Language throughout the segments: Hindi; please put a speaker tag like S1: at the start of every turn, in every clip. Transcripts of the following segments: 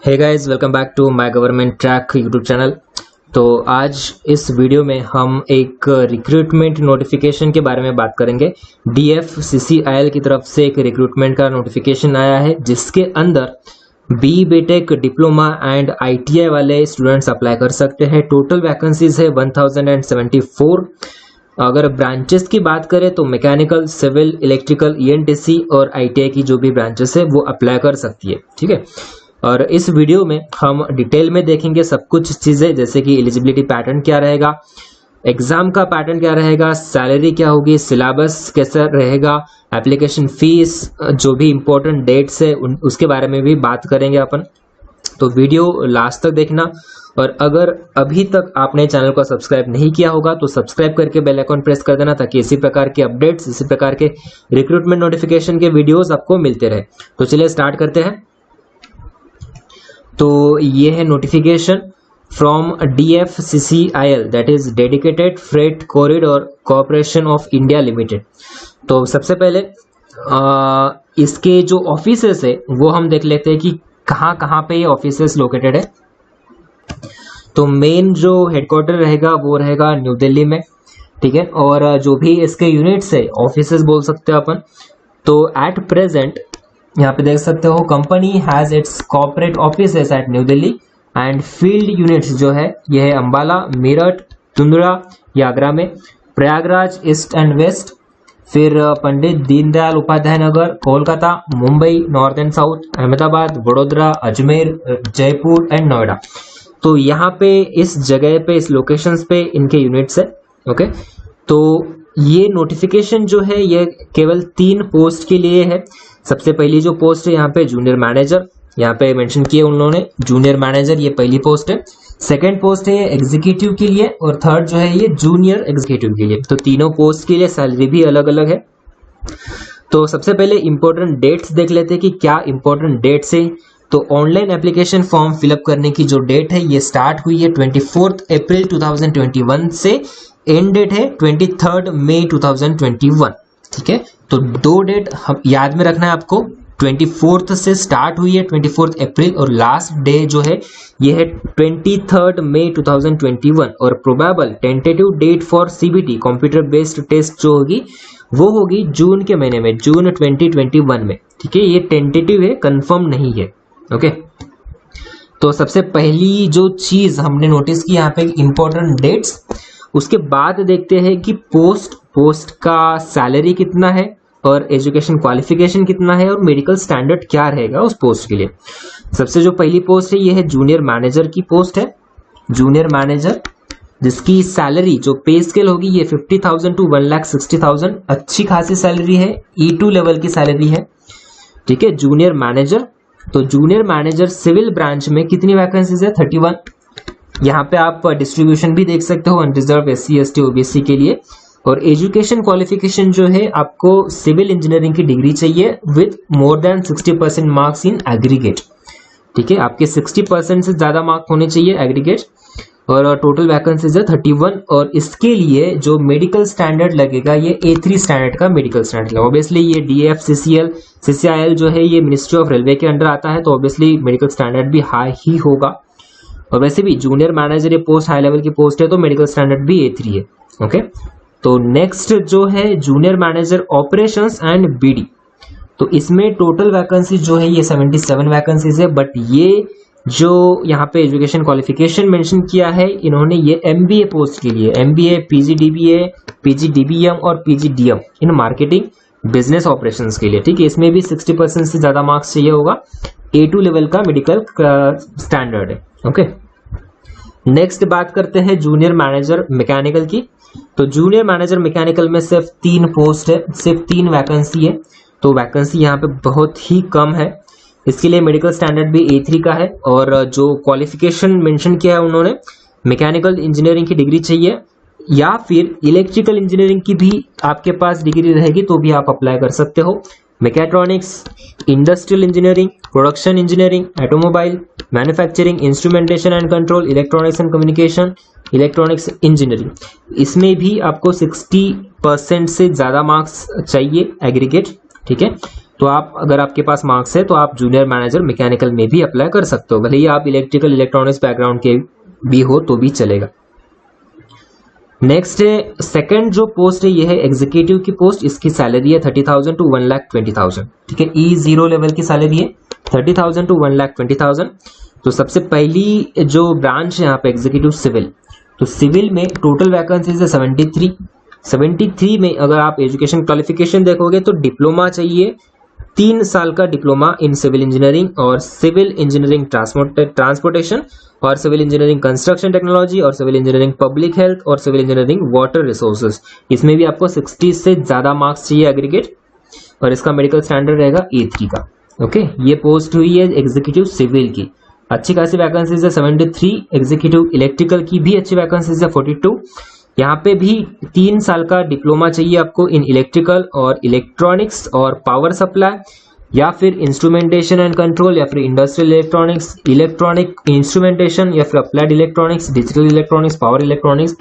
S1: Hey guys, welcome back to my government track YouTube channel. तो आज इस वीडियो में हम एक रिक्रूटमेंट नोटिफिकेशन के बारे में बात करेंगे। DFCCIL की तरफ से एक रिक्रूटमेंट का नोटिफिकेशन आया है जिसके अंदर BTech डिप्लोमा एंड ITI वाले स्टूडेंट्स अप्लाई कर सकते हैं। टोटल वैकेंसीज है 1074। अगर ब्रांचेस की बात करें तो मैकेनिकल, सिविल, इलेक्ट्रिकल, ENTC और ITI की जो भी ब्रांचेस है वो अप्लाई कर सकती है। ठीक है, और इस वीडियो में हम डिटेल में देखेंगे सब कुछ चीज़ें, जैसे कि एलिजिबिलिटी पैटर्न क्या रहेगा, एग्जाम का पैटर्न क्या रहेगा, सैलरी क्या होगी, सिलेबस कैसा रहेगा, एप्लीकेशन फीस, जो भी इम्पोर्टेंट डेट्स है उसके बारे में भी बात करेंगे अपन। तो वीडियो लास्ट तक देखना, और अगर अभी तक आपने चैनल को सब्सक्राइब नहीं किया होगा तो सब्सक्राइब करके बेल आइकन प्रेस कर देना, ताकि इसी प्रकार के अपडेट्स, इसी प्रकार के रिक्रूटमेंट नोटिफिकेशन के वीडियोस आपको मिलते रहे। तो चलिए स्टार्ट करते हैं। तो ये है notification from DFCCIL, that is dedicated freight corridor corporation of India limited. तो सबसे पहले इसके जो ऑफिसेस है वो हम देख लेते हैं कि कहाँ कहाँ पे ये ऑफिसेस लोकेटेड है। तो मेन जो हेडक्वार्टर रहेगा वो रहेगा न्यू दिल्ली में। ठीक है, और जो भी इसके यूनिट्स है, ऑफिसेस बोल सकते हो अपन। तो एट प्रेजेंट यहाँ पे देख सकते हो company has its corporate offices at New Delhi and field units जो है ये है अंबाला, मेरठ, तुंद्रा ये आगरा में, प्रयागराज ईस्ट एंड वेस्ट, फिर Pandit Deendayal Upadhyay Nagar Kolkata, Mumbai north and south, Ahmedabad, Vadodara, Ajmer, Jaipur and Noida. तो यहाँ पे इस जगह पे, इस लोकेशंस पे इनके यूनिट्स है। ओके, तो ये नोटिफिकेशन जो है ये केवल 3 पोस्ट के लिए है। सबसे पहली जो पोस्ट है यहाँ पे जूनियर मैनेजर, यहाँ पे मेंशन किए उन्होंने जूनियर मैनेजर, ये पहली पोस्ट है। सेकंड पोस्ट है ये एग्जीक्यूटिव के लिए, और थर्ड जो है ये जूनियर एग्जीक्यूटिव के लिए। तो तीनों पोस्ट के लिए सैलरी भी अलग अलग है। तो सबसे पहले इंपॉर्टेंट डेट्स देख लेते हैं कि क्या इंपॉर्टेंट डेट्स है। तो ऑनलाइन एप्लीकेशन फॉर्म फिलअप करने की जो डेट है ये स्टार्ट हुई है 24 अप्रैल 2021 से, एंड डेट है 23 मई 2021। ठीक है, तो 2 डेट हम याद में रखना है आपको। 24 से स्टार्ट हुई है 24 अप्रैल, और लास्ट डे जो है ये है 23 मई 2021। और probable tentative date for CBT computer based test जो होगी वो होगी जून के महीने में, जून 2021 में। ठीक है, ये टेंटेटिव है, कंफर्म नहीं है। ओके, तो सबसे पहली जो चीज हमने नोटिस की यहाँ पे इंपॉर्टेंट डेट्स, उसके बाद देखते हैं कि पोस्ट का सैलरी कितना है, और एजुकेशन क्वालिफिकेशन कितना है, और मेडिकल स्टैंडर्ड क्या रहेगा उस पोस्ट के लिए। सबसे जो पहली पोस्ट है ये है जूनियर मैनेजर की पोस्ट है। जूनियर मैनेजर जिसकी सैलरी जो पे स्केल होगी ये 50,000 to 1,60,000, अच्छी खासी सैलरी है, E2 लेवल की सैलरी है। ठीक है, जूनियर मैनेजर। तो जूनियर मैनेजर सिविल ब्रांच में कितनी वैकेंसीज है? 31। यहाँ पे आप डिस्ट्रीब्यूशन भी देख सकते हो अनरिजर्व, SC ST OBC के लिए। और एजुकेशन क्वालिफिकेशन जो है आपको सिविल इंजीनियरिंग की डिग्री चाहिए with more than 60% marks in aggregate. ठीक है, आपके 60% से ज्यादा मार्क होने चाहिए एग्रीगेट। और टोटल वैकेंसीज है 31। और इसके लिए जो मेडिकल स्टैंडर्ड लगेगा ये A3 स्टैंडर्ड का मेडिकल स्टैंडर्ड लगेगा। ऑब्वियसली ये DFCCIL जो है ये मिनिस्ट्री ऑफ रेलवे के अंडर आता है, तो ऑब्वियसली मेडिकल स्टैंडर्ड भी हाई ही होगा। और वैसे भी जूनियर मैनेजर ये पोस्ट हाई लेवल की पोस्ट है, तो मेडिकल स्टैंडर्ड भी A3 है। ओके, तो नेक्स्ट जो है junior manager operations and BD। तो इसमें टोटल वैकेंसी जो है ये 77 वैकेंसीज है। बट ये जो यहाँ पे एजुकेशन क्वालिफिकेशन मेंशन किया है इन्होंने, ये MBA पोस्ट के लिए, MBA, PGDBA, PGDBM और PGDM in marketing business operations के लिए। ठीक है, इसमें भी 60% से ज्यादा मार्क्स चाहिए होगा, A2 लेवल का मेडिकल स्टैंडर्ड है। ओके, नेक्स्ट बात करते हैं जूनियर मैनेजर मैकेनिकल की। तो जूनियर मैनेजर मैकेनिकल में सिर्फ 3 पोस्ट है, सिर्फ 3 वैकेंसी है। तो वैकेंसी यहाँ पे बहुत ही कम है। इसके लिए मेडिकल स्टैंडर्ड भी A3 का है, और जो क्वालिफिकेशन मेंशन किया है उन्होंने, मैकेनिकल इंजीनियरिंग की डिग्री चाहिए, या फिर इलेक्ट्रिकल इंजीनियरिंग की भी आपके पास डिग्री रहेगी तो भी आप अप्लाई कर सकते हो। Mechatronics, industrial engineering, production engineering, automobile, manufacturing, instrumentation and control, electronics and communication, electronics engineering, इसमें भी आपको 60% से ज्यादा मार्क्स चाहिए एग्रीगेट। ठीक है, तो आप अगर आपके पास मार्क्स है तो आप जूनियर मैनेजर मैकेनिकल में भी अप्लाई कर सकते हो, भले ही आप इलेक्ट्रिकल इलेक्ट्रॉनिक्स बैकग्राउंड के भी हो तो भी चलेगा। नेक्स्ट है सेकंड जो पोस्ट है ये है एग्जीक्यूटिव की पोस्ट। इसकी सैलरी है 30,000 टू 1,20,000। ठीक है, E0 लेवल की सैलरी है 30,000 टू 1,20,000। तो सबसे पहली जो ब्रांच है यहाँ पे एग्जीक्यूटिव सिविल, तो सिविल में टोटल वैकेंसीज है 73 में अगर आप एजुकेशन क्वालिफिकेशन देखोगे तो डिप्लोमा चाहिए, 3 साल का डिप्लोमा इन सिविल इंजीनियरिंग और सिविल इंजीनियरिंग ट्रांसपोर्टेशन और सिविल इंजीनियरिंग कंस्ट्रक्शन टेक्नोलॉजी और सिविल इंजीनियरिंग पब्लिक हेल्थ और सिविल इंजीनियरिंग वाटर रिसोर्सेज। इसमें भी आपको 60 से ज्यादा मार्क्स चाहिए एग्रीगेट, और इसका मेडिकल स्टैंडर्ड रहेगा A3 का। ओके, ये पोस्ट हुई है एग्जीक्यूटिव सिविल की, अच्छी खासी वैकेंसीज है 73। एग्जीक्यूटिव इलेक्ट्रिकल की भी अच्छी वैकेंसीज है 42। यहाँ पे भी 3 साल का डिप्लोमा चाहिए आपको इन इलेक्ट्रिकल और इलेक्ट्रॉनिक्स और पावर सप्लाई या फिर इंस्ट्रूमेंटेशन एंड कंट्रोल या फिर इंडस्ट्रियल इलेक्ट्रॉनिक्स, इलेक्ट्रॉनिक इंस्ट्रूमेंटेशन या फिर applied electronics, digital electronics, power electronics.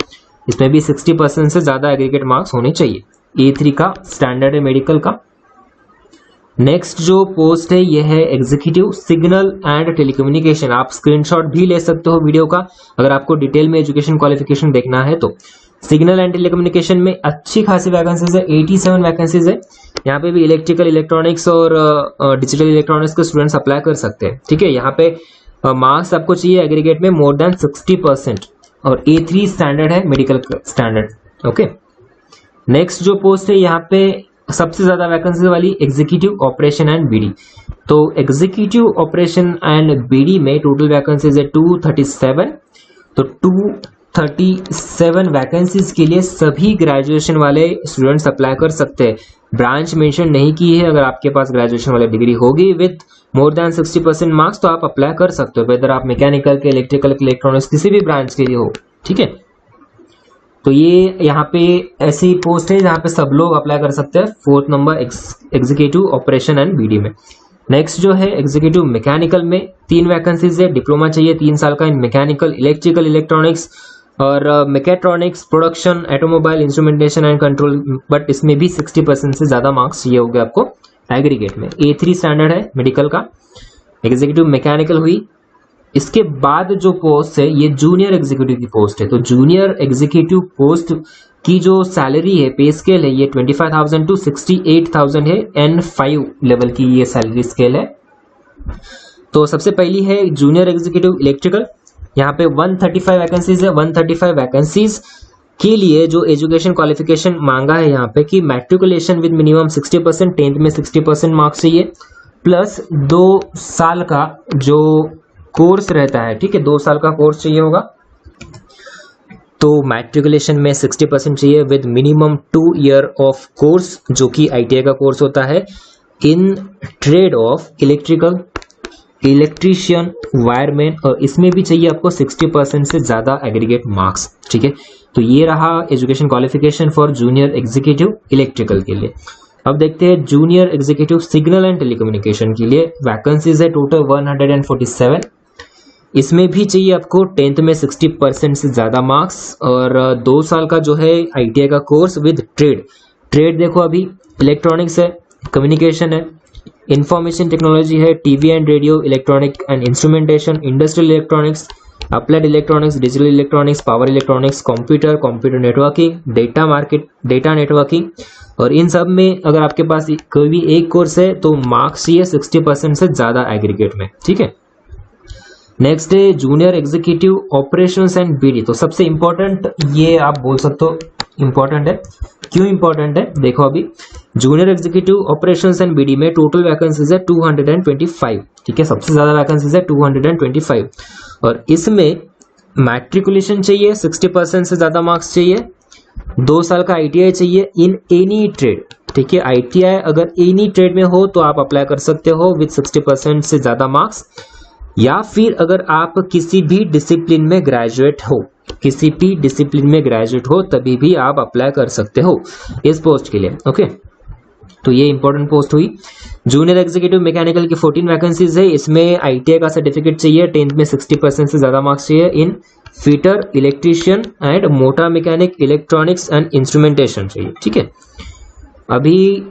S1: इसमें भी 60% से ज्यादा एग्रीगेट मार्क्स होने चाहिए। A3 का स्टैंडर्ड है मेडिकल का। नेक्स्ट जो पोस्ट है यह है एग्जीक्यूटिव सिग्नल एंड टेलीकम्युनिकेशन। आप स्क्रीनशॉट भी ले सकते हो वीडियो का अगर आपको डिटेल में एजुकेशन क्वालिफिकेशन देखना है तो। सिग्नल एंड टेलीकम्युनिकेशन में अच्छी खासी वैकेंसीज है, 87 वैकेंसीज है। यहाँ पे भी इलेक्ट्रिकल इलेक्ट्रॉनिक्स और डिजिटल इलेक्ट्रॉनिक्स के स्टूडेंट्स अप्लाई कर सकते हैं। ठीक है, यहाँ पे मार्क्स आपको चाहिए एग्रीगेट में मोर देन 60% और A3 स्टैंडर्ड है मेडिकल स्टैंडर्ड। ओके, नेक्स्ट जो पोस्ट है यहाँ पे सबसे ज्यादा वैकेंसी वाली एग्जीक्यूटिव ऑपरेशन एंड बीडी। तो एग्जीक्यूटिव ऑपरेशन एंड बीडी में टोटल वैकेंसीज है 237। तो 237 वैकेंसीज के लिए सभी ग्रेजुएशन वाले स्टूडेंट्स अप्लाई कर सकते हैं। ब्रांच मेंशन नहीं की है, अगर आपके पास ग्रेजुएशन वाली डिग्री होगी विद मोर देन 60% मार्क्स तो आप अप्लाई कर सकते हो, वेदर आप मैकेनिकल के, इलेक्ट्रिकल के, इलेक्ट्रॉनिक्स किसी भी ब्रांच के लिए हो। ठीक है, तो ये यहाँ पे ऐसी पोस्ट है जहाँ पे सब लोग अप्लाई कर सकते हैं। 4th number executive operation and BD में। नेक्स्ट जो है एग्जीक्यूटिव मैकेनिकल में 3 वैकेंसीज है, डिप्लोमा चाहिए 3 साल का इन मैकेनिकल, इलेक्ट्रिकल, इलेक्ट्रॉनिक्स और mechatronics, production, automobile, instrumentation and control. But इसमें भी 60% से ज्यादा मार्क्स चाहिए होंगे आपको एग्रीगेट में। A3 स्टैंडर्ड है मेडिकल का। एग्जीक्यूटिव मैकेनिकल हुई। इसके बाद जो पोस्ट है ये जूनियर एग्जीक्यूटिव की पोस्ट है। तो जूनियर एग्जीक्यूटिव पोस्ट की जो सैलरी है, पे स्केल है, ये 25,000 टू 68,000 है। N5 लेवल की ये सैलरी स्केल है। तो सबसे पहली है जूनियर एग्जीक्यूटिव इलेक्ट्रिकल। यहाँ पे 135 वैकेंसीज है। 135 वैकेंसीज के लिए जो एजुकेशन क्वालिफिकेशन मांगा है यहाँ पे कि मैट्रिकुलेशन विद मिनिमम 60%, 10th में 60% मार्क्स चाहिए, प्लस 2 साल का जो कोर्स रहता है। ठीक है, 2 साल का कोर्स चाहिए होगा। तो मैट्रिकुलेशन में 60% चाहिए with minimum 2 year of course जो कि ITI का कोर्स होता है in trade off electrical, electrician, wireman, और इसमें भी चाहिए आपको 60% से ज्यादा एग्रीगेट मार्क्स। ठीक है, तो ये रहा education qualification for junior executive electrical के लिए। अब देखते हैं junior executive signal and telecommunication के लिए। वैकेंसीज है टोटल 147। इसमें भी चाहिए आपको 10th में 60% से ज्यादा मार्क्स और 2 साल का जो है ITI का कोर्स विद ट्रेड देखो अभी इलेक्ट्रॉनिक्स है, कम्युनिकेशन है, इंफॉर्मेशन टेक्नोलॉजी है, TV and radio, electronic and instrumentation, industrial electronics, applied electronics, digital electronics, power electronics, computer networking, data networking. और इन सब में अगर आपके पास कोई भी एक कोर्स है तो मार्क्स चाहिए 60% से ज्यादा एग्रीगेट में। ठीक है, नेक्स्ट है junior executive operations and BD. तो सबसे इंपॉर्टेंट ये आप बोल सकते हो इंपॉर्टेंट है। क्यों इंपॉर्टेंट है देखो अभी, junior executive operations and BD में टोटल वैकेंसीज है 225। ठीक है, सबसे ज्यादा वैकेंसीज है 225 और इसमें मैट्रिकुलेशन चाहिए, 60% से ज्यादा मार्क्स चाहिए, 2 साल का ITI चाहिए इन एनी ट्रेड। ठीक है, ITI अगर एनी ट्रेड में हो तो आप अप्लाई कर सकते हो विद 60% से ज्यादा मार्क्स, या फिर अगर आप किसी भी डिसिप्लिन में ग्रेजुएट हो, किसी भी डिसिप्लिन में ग्रेजुएट हो तभी भी आप अप्लाई कर सकते हो इस पोस्ट के लिए। ओके, तो ये इंपॉर्टेंट पोस्ट हुई। जूनियर एग्जीक्यूटिव मैकेनिकल की 14 वैकेंसीज है। इसमें ITI का सर्टिफिकेट चाहिए, 10th में 60% से ज्यादा मार्क्स चाहिए in fitter, electrician and motor mechanic, electronics and instrumentation चाहिए। ठीक है, अभी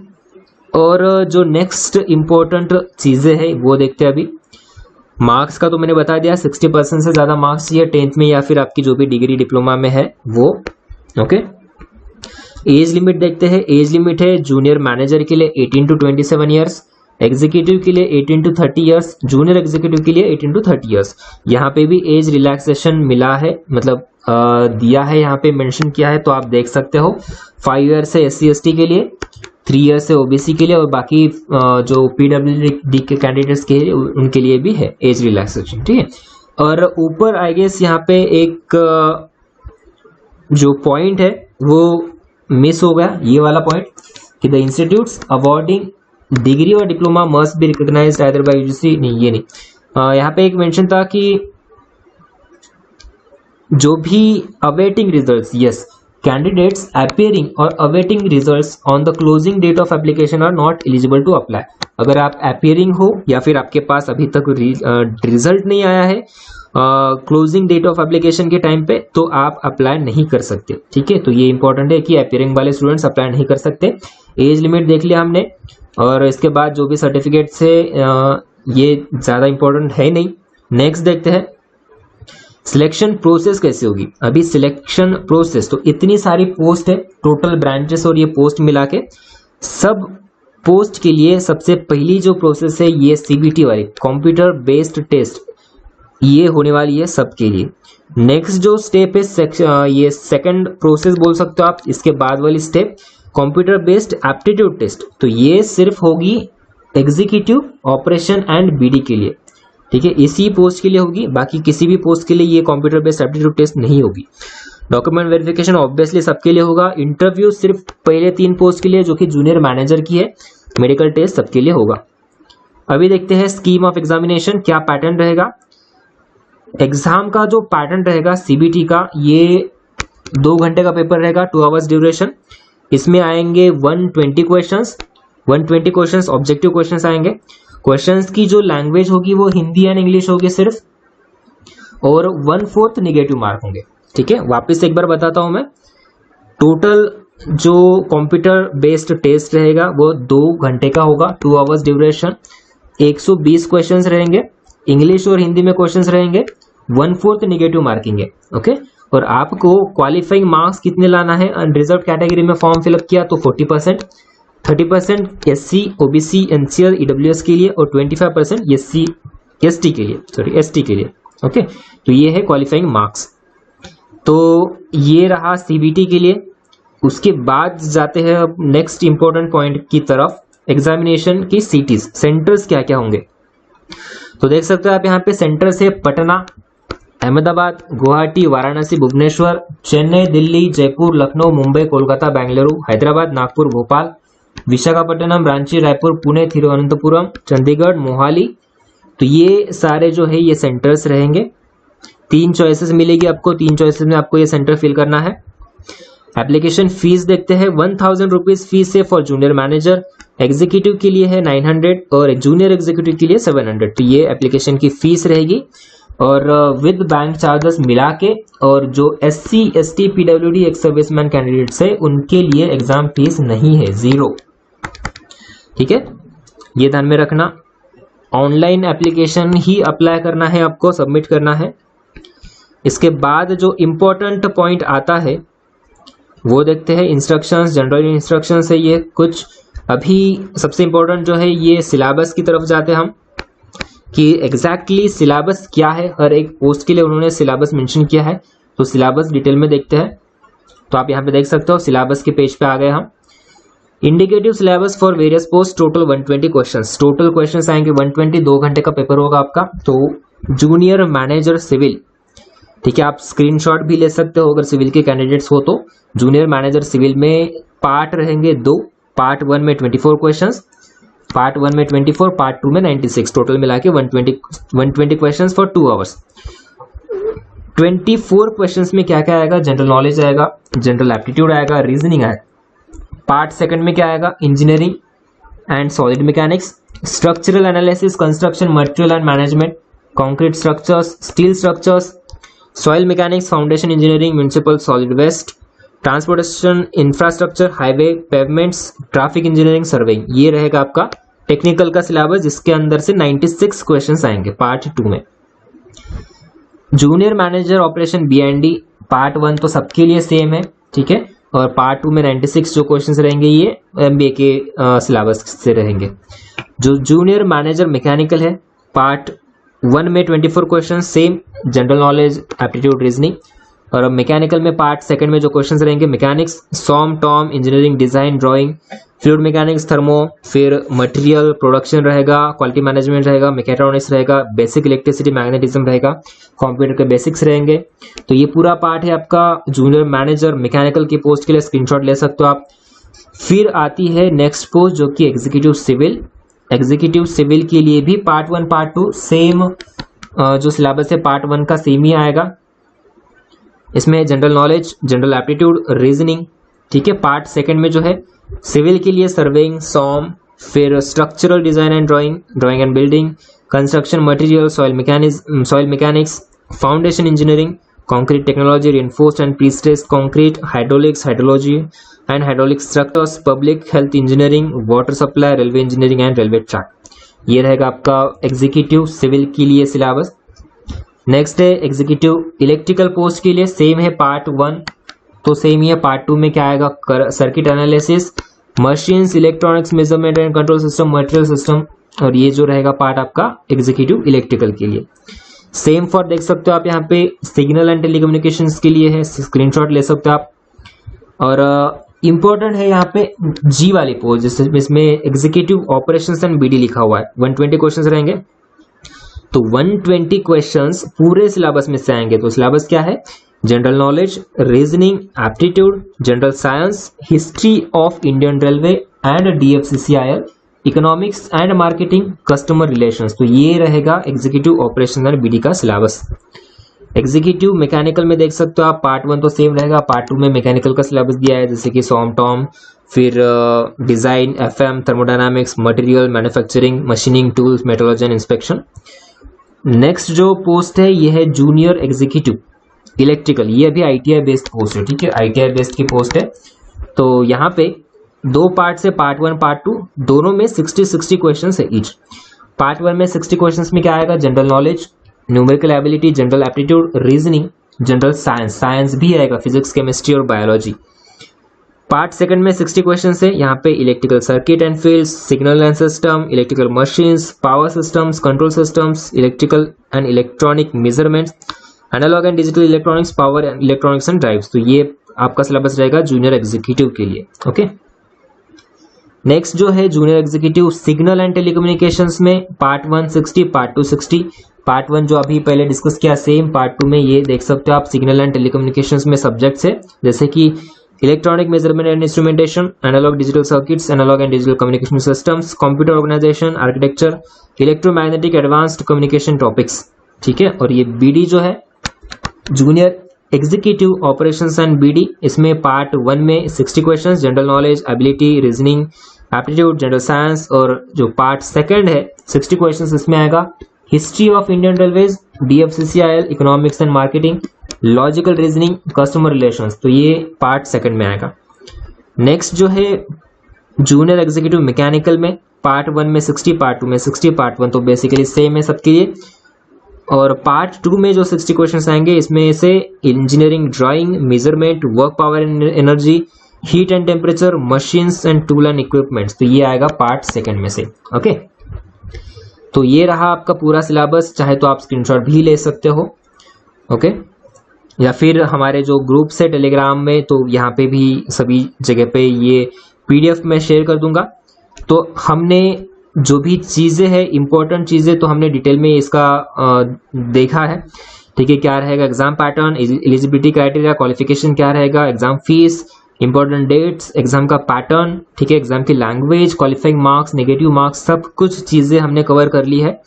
S1: और जो नेक्स्ट इम्पोर्टेंट चीज़ें हैं वो देखते हैं अभी। मार्क्स का तो मैंने बता दिया, 60% से ज़्यादा मार्क्स चाहिए 10th में या फिर आपकी जो भी डिग्री डिप्लोमा में है वो। ओके, एज लिमिट देखते हैं। एज लिमिट है जूनियर मैनेजर के लिए 18 to 27 ईयर्स, एग्जीक्यूटिव के लिए 18 to 30 ईयर्स, जूनियर एग्जीक्यूटिव के लिए 18 to 30 ईयर्स। यहाँ पे भी एज रिलैक्सेशन मिला है, मतलब दिया है, यहाँ पे मेंशन किया है, तो आप देख सकते हो। 5 ईयर्स है SC ST के लिए, 3 ईयर्स है OBC के लिए, और बाकी जो PWD के कैंडिडेट्स के उनके लिए भी है एज रिलैक्सेशन, ठीक है। और ऊपर आई गेस यहाँ पे एक जो पॉइंट है वो मिस हो गया, ये वाला पॉइंट, कि द इंस्टीट्यूट्स अवॉर्डिंग डिग्री और diploma must be recognised either by UGC। नहीं, ये नहीं, यहाँ पे एक मेंशन था कि जो भी awaiting results, yes, candidates appearing और awaiting results on the closing date of application are not eligible to apply. अगर आप अपीयरिंग हो या फिर आपके पास अभी तक रिजल्ट नहीं आया है क्लोजिंग डेट ऑफ एप्लीकेशन के टाइम पे, तो आप अप्लाई नहीं कर सकते, ठीक है। तो ये इंपॉर्टेंट है कि अपीयरिंग वाले स्टूडेंट्स अप्लाई नहीं कर सकते। एज लिमिट देख लिया हमने, और इसके बाद जो भी सर्टिफिकेट से ये ज़्यादा इंपॉर्टेंट है नहीं। नेक्स्ट देखते हैं सिलेक्शन प्रोसेस कैसे होगी। अभी सिलेक्शन प्रोसेस, तो इतनी सारी पोस्ट है, टोटल ब्रांचेस और ये पोस्ट मिला के, सब पोस्ट के लिए सबसे पहली जो प्रोसेस है ये CBT वाली कंप्यूटर बेस्ड टेस्ट, ये होने वाली है सबके लिए। नेक्स्ट जो स्टेप है ये सेकंड प्रोसेस बोल सकते हो आप। इसके बाद वाली step computer based aptitude test, तो ये सिर्फ होगी एग्जीक्यूटिव, ऑपरेशन एंड BD के लिए, ठीक है, इसी पोस्ट के लिए होगी। बाकी किसी भी पोस्ट के लिए ये कंप्यूटर बेस्ड एप्टीट्यूड टेस्ट नहीं होगी। डॉक्यूमेंट वेरिफिकेशन ऑब्वियसली सबके लिए होगा। इंटरव्यू सिर्फ पहले 3 पोस्ट के लिए जो कि जूनियर मैनेजर की है। मेडिकल टेस्ट सबके लिए होगा। अभी देखते हैं स्कीम ऑफ एग्जामिनेशन, क्या पैटर्न रहेगा। एग्जाम का जो पैटर्न रहेगा CBT का, ये 2 घंटे का पेपर रहेगा, 2 आवर्स ड्यूरेशन। इसमें आएंगे 120 क्वेश्चंस, 120 क्वेश्चंस ऑब्जेक्टिव क्वेश्चंस आएंगे। क्वेश्चंस की जो लैंग्वेज होगी वो हिंदी एंड इंग्लिश होगी सिर्फ, और 1/4 नेगेटिव मार्क होंगे, ठीक है। वापस एक बार बताता हूं मैं, टोटल जो कंप्यूटर बेस्ड टेस्ट रहेगा वो 2 घंटे का होगा, 2 आवर्स ड्यूरेशन। 120 क्वेश्चंस रहेंगे, इंग्लिश और हिंदी में क्वेश्चंस रहेंगे, 1/4 नेगेटिव मार्किंग है, ओके। और आपको क्वालिफाइंग मार्क्स कितने लाना है, अनरिजर्व कैटेगरी में फॉर्म फिलअप किया तो 40%, 30% SC OBC NCL EWS के लिए, और 25% SC ST के लिए, ST के लिए, ओके। तो ये है क्वालिफाइंग मार्क्स। तो ये रहा CBT के लिए। उसके बाद जाते हैं अब नेक्स्ट इंपॉर्टेंट पॉइंट की तरफ, एग्जामिनेशन की सिटीज, सेंटर्स क्या क्या होंगे। तो देख सकते हो आप यहाँ पे सेंटर्स है पटना, अहमदाबाद, गुवाहाटी, वाराणसी, भुवनेश्वर, चेन्नई, दिल्ली, जयपुर, लखनऊ, मुंबई, कोलकाता, बेंगलुरु, हैदराबाद, नागपुर, भोपाल, विशाखापट्टनम, रांची, रायपुर, पुणे, तिरुवनंतपुरम, चंडीगढ़, मोहाली। तो ये सारे जो है ये सेंटर्स रहेंगे। 3 चॉइसेस मिलेगी आपको, 3 चॉइसेस में आपको ये सेंटर फिल करना है। एप्लीकेशन फीस देखते हैं, 1000 रुपीज फीस है फॉर जूनियर मैनेजर, एग्जीक्यूटिव के लिए है 900 और जूनियर एग्जीक्यूटिव के लिए 700। तो ये एप्लीकेशन की फीस रहेगी, और विद बैंक चार्जेस मिला के, और जो SC ST PWD ex serviceman candidates है उनके लिए एग्जाम फीस नहीं है, 0, ठीक है, ये ध्यान में रखना। ऑनलाइन एप्लीकेशन ही अप्लाई करना है आपको, सबमिट करना है। इसके बाद जो इम्पोर्टेंट पॉइंट आता है वो देखते हैं, इंस्ट्रक्शंस, जनरल इंस्ट्रक्शंस है ये कुछ। अभी सबसे इम्पोर्टेंट जो है ये सिलेबस की तरफ जाते हैं हम, कि एग्जैक्टली सिलेबस क्या है। हर एक पोस्ट के लिए उन्होंने सिलेबस मेंशन किया है, तो सिलेबस डिटेल में देखते हैं। तो आप यहाँ पे देख सकते हो, सिलेबस के पेज पे आ गए हम। Indicative syllabus for various post, total 120 questions, total questions आएंगे 120, 2 घंटे का पेपर होगा आपका। तो जूनियर मैनेजर सिविल, ठीक है, आप स्क्रीनशॉट भी ले सकते हो अगर सिविल के कैंडिडेट्स हो तो। जूनियर मैनेजर सिविल में पार्ट रहेंगे 2, पार्ट 1 में 24 क्वेश्चंस, पार्ट 1 में 24, पार्ट 2 में 96, टोटल मिला के 120 क्वेश्चंस फॉर 2 आवर्स। 24 क्वेश्चंस में क्या क्या आएगा, जनरल नॉलेज आएगा, जनरल एप्टीट्यूड आएगा, रीजनिंग आएगा। पार्ट सेकंड में क्या आएगा, engineering and solid mechanics, structural analysis, construction material and management, concrete structures, steel structures, soil mechanics, foundation engineering, municipal solid waste, transportation infrastructure, highway, pavements, traffic engineering, surveying, ये रहेगा आपका टेक्निकल का सिलेबस, जिसके अंदर से 96 क्वेश्चंस आएंगे पार्ट 2 में। Junior manager operation BND part 1 तो सबके लिए सेम है, ठीक है, और पार्ट 2 में 96 जो क्वेश्चंस रहेंगे ये MBA के सिलेबस से रहेंगे। जो जूनियर मैनेजर मैकेनिकल है पार्ट 1 में 24 question same, general knowledge, aptitude, reasoning, और मैकेनिकल में पार्ट 2 में जो क्वेश्चंस रहेंगे mechanics, SOM, TOM, engineering, design, drawing, fluid mechanics, thermo, फिर मटेरियल प्रोडक्शन रहेगा, क्वालिटी मैनेजमेंट रहेगा, मैकेट्रॉनिक्स रहेगा, बेसिक इलेक्ट्रिसिटी मैग्नेटिज्म रहेगा, कंप्यूटर के बेसिक्स रहेंगे। तो ये पूरा पार्ट है आपका जूनियर मैनेजर मैकेनिकल की पोस्ट के लिए, स्क्रीनशॉट ले सकते हो आप। फिर आती है नेक्स्ट पोस्ट जो कि एग्जीक्यूटिव सिविल। एग्जीक्यूटिव सिविल के लिए भी पार्ट 1 पार्ट 2 सेम, जो सिलेबस है पार्ट 1 का सेम ही आएगा। इसमें general knowledge, general aptitude, reasoning, ठीक है। पार्ट 2 में जो है सिविल के लिए सर्वेइंग, सॉम, फिर structural design and drawing, drawing and building, construction material, soil mechanics, foundation engineering, concrete technology, reinforced and prestressed concrete, hydraulics, hydrology and hydraulic structures, public health engineering, water supply, railway engineering and railway track. ये रहेगा आपका एग्जीक्यूटिव सिविल के लिए सिलेबस। नेक्स्ट है एग्जीक्यूटिव इलेक्ट्रिकल पोस्ट के लिए, सेम है पार्ट 1 तो सेम ही है। पार्ट 2 में क्या आएगा, circuit analysis, machines, electronics, measurement and control system, material system, और ये जो रहेगा पार्ट आपका एग्जीक्यूटिव इलेक्ट्रिकल के लिए। सेम फॉर देख सकते हो आप यहाँ पे सिग्नल एंड टेलीकम्युनिकेशंस के लिए है, स्क्रीनशॉट ले सकते हो आप। और इंपॉर्टेंट है यहाँ पे जी वाली पोस्ट, जिसमें एग्जीक्यूटिव ऑपरेशंस एंड BD लिखा हुआ है। 120 क्वेश्चंस रहेंगे, तो 120 क्वेश्चंस पूरे सिलेबस में से आएंगे। तो सिलेबस क्या है, general knowledge, reasoning, aptitude, general science, history of Indian railway and DFCCIL, economics and marketing, customer relations. तो ये रहेगा एग्जीक्यूटिव ऑपरेशन एंड BD का सिलेबस। एग्जीक्यूटिव मैकेनिकल में देख सकते हो आप, पार्ट 1 तो सेम रहेगा, पार्ट 2 में मैकेनिकल का सिलेबस दिया है, जैसे कि सॉम, टॉम, फिर design, FM, thermodynamics, material, manufacturing, machining, tools, metrology and inspection. Next जो पोस्ट है ये है जूनियर एग्जीक्यूटिव इलेक्ट्रिकल, ये अभी ITI बेस्ड पोस्ट है, ठीक है, ITI बेस्ड की पोस्ट है। तो यहाँ पे 2 पार्ट से पार्ट 1 पार्ट 2 दोनों में 60 क्वेश्चंस है ईच। पार्ट 1 में 60 क्वेश्चंस में क्या आएगा, general knowledge, numerical ability, general aptitude, reasoning, general science, science भी आएगा, फिजिक्स, केमिस्ट्री और बायोलॉजी। पार्ट 2 में 60 क्वेश्चंस है, यहाँ पे electrical circuit and fields, signal and system, electrical machines, power systems, control systems, electrical and electronic measurements, analogue and digital electronics, power and electronics and drives. तो ये आपका सिलेबस रहेगा जूनियर एग्जीक्यूटिव के लिए, ओके। नेक्स्ट जो है junior executive signal and telecommunications में पार्ट 1 60, पार्ट 2 60। पार्ट 1 जो अभी पहले डिस्कस किया सेम, पार्ट 2 में ये देख सकते हो आप सिग्नल एंड टेलीकम्युनिकेशंस में सब्जेक्ट्स है, जैसे कि electronic measurement and instrumentation, analogue digital circuits, analogue and digital communication systems, computer organisation, architecture, electromagnetic advanced communication topics, ठीक है। और ये BD जो है junior executive operations and BD, इसमें पार्ट 1 में 60 questions, general knowledge, ability, reasoning, aptitude, general science, और जो पार्ट 2 है 60 क्वेश्चंस इसमें आएगा history of Indian railways, DFCCIL, economics and marketing, logical reasoning, customer relations. तो ये पार्ट 2 में आएगा। नेक्स्ट जो है जूनियर एग्जीक्यूटिव मैकेनिकल में पार्ट 1 में 60, पार्ट 2 में 60, पार्ट 1 तो बेसिकली सेम है सबके लिए। और पार्ट 2 में जो 60 क्वेश्चंस आएंगे इसमें से engineering, drawing, measurement, work power and energy, heat and temperature, machines and tool and equipments. तो ये आएगा पार्ट 2 में से, ओके। तो ये रहा आपका पूरा सिलेबस, चाहे तो आप स्क्रीनशॉट भी ले सकते हो, ओके, या फिर हमारे जो ग्रुप्स है टेलीग्राम में, तो यहाँ पे भी सभी जगह पे ये PDF में शेयर कर दूंगा। तो हमने जो भी चीज़ें हैं इंपॉर्टेंट चीज़ें तो हमने डिटेल में इसका देखा है, ठीक है। क्या रहेगा exam pattern, eligibility criteria, qualification क्या रहेगा, exam fees, important dates, exam का पैटर्न, ठीक है, एग्जाम की language, qualifying marks, negative marks, सब कुछ चीज़ें हमने कवर कर ली है।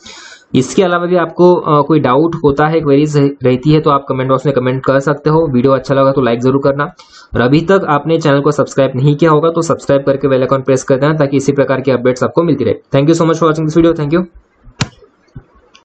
S1: इसके अलावा भी आपको कोई डाउट होता है, क्वेरीज रहती है, तो आप कमेंट बॉक्स में कमेंट कर सकते हो। वीडियो अच्छा लगा तो लाइक जरूर करना, और अभी तक आपने चैनल को सब्सक्राइब नहीं किया होगा तो सब्सक्राइब करके बेल आइकन प्रेस कर देना, ताकि इसी प्रकार की अपडेट्स आपको मिलती रहे। Thank you so much for watching this video, thank you.